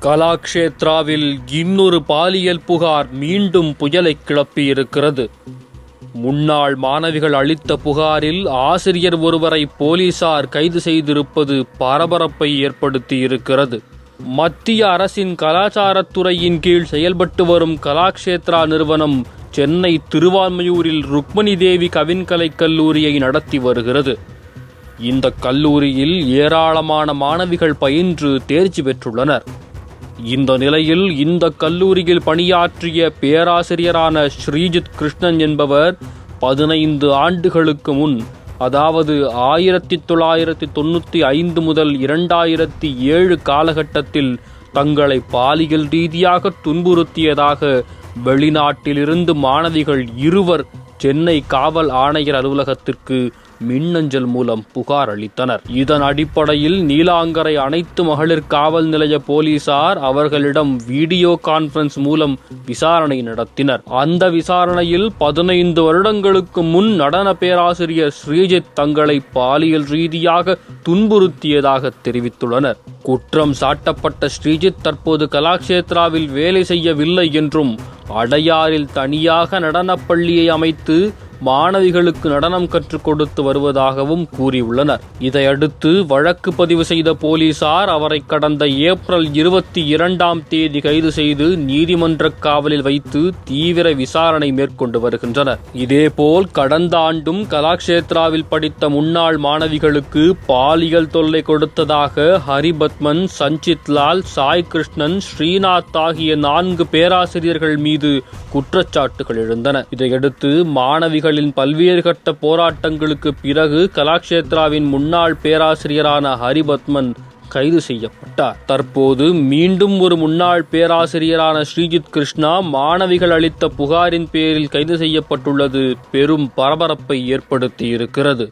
கலாக்ஷேத்ராவில் இன்னொரு பாலியல் புகார் மீண்டும் புயலை கிளப்பியிருக்கிறது. முன்னாள் மாணவிகள் அளித்த புகாரில் ஆசிரியர் ஒருவரை போலீசார் கைது செய்திருப்பது பரபரப்பை ஏற்படுத்தியிருக்கிறது. மத்திய அரசின் கலாச்சாரத்துறையின் கீழ் செயல்பட்டு வரும் கலாக்ஷேத்ரா நிறுவனம் சென்னை திருவான்மையூரில் ருக்மணி தேவி கவின்கலை கல்லூரியை நடத்தி வருகிறது. இந்த கல்லூரியில் ஏராளமான மாணவிகள் பயின்று தேர்ச்சி பெற்றுள்ளனர். இந்த நிலையில் இந்த கல்லூரியில் பணியாற்றிய பேராசிரியரான ஸ்ரீஜித் கிருஷ்ணன் என்பவர் 15 ஆண்டுகளுக்கு முன், அதாவது 1995 முதல் 2007 காலகட்டத்தில் தங்களை பாலியல் ரீதியாக துன்புறுத்தியதாக வெளிநாட்டிலிருந்து மாணவிகள் 2 சென்னை காவல் ஆணையர் அலுவலகத்திற்கு மின்னஞ்சல் மூலம் புகார் அளித்தனர். இதன் அடிப்படையில் நீலாங்கரை அனைத்து மகளிர் காவல் நிலைய போலீசார் அவர்களிடம் வீடியோ கான்பரன்ஸ் மூலம் விசாரணை நடத்தினர். அந்த விசாரணையில் 15 வருடங்களுக்கு முன் நடன பேராசிரியர் ஸ்ரீஜித் தங்களை பாலியல் ரீதியாக துன்புறுத்தியதாக தெரிவித்துள்ளனர். குற்றம் சாட்டப்பட்ட ஸ்ரீஜித் தற்போது கலாக்ஷேத்ராவில் வேலை செய்யவில்லை என்றும், அடையாறில் தனியாக நடனப்பள்ளியை அமைத்து மாணவிகளுக்கு நடனம் கற்றுக் கொடுத்து வருவதாகவும் கூறியுள்ளனர். இதையடுத்து வழக்கு பதிவு செய்த போலீசார் அவரை கடந்த ஏப்ரல் 22 கைது செய்து நீதிமன்ற காவலில் வைத்து தீவிர விசாரணை மேற்கொண்டு வருகின்றனர். இதேபோல் கடந்த ஆண்டும் கலாக்ஷேத்ராவில் படித்த முன்னாள் மாணவிகளுக்கு பாலியல் தொல்லை கொடுத்ததாக ஹரிபத்மன், சஞ்சித்லால், சாய் கிருஷ்ணன், ஸ்ரீநாத் ஆகிய 4 பேராசிரியர்கள் மீது குற்றச்சாட்டுகள் எழுந்தன. இதையடுத்து மாணவிகளின் பல்வேறு கட்ட போராட்டங்களுக்கு பிறகு கலாக்ஷேத்ராவின் முன்னாள் பேராசிரியரான ஹரிபத்மன் கைது செய்யப்பட்டார். தற்போது மீண்டும் ஒரு முன்னாள் பேராசிரியரான ஸ்ரீஜித் கிருஷ்ணா மாணவிகள் அளித்த புகாரின் பேரில் கைது செய்யப்பட்டுள்ளது பெரும் பரபரப்பை ஏற்படுத்தியிருக்கிறது.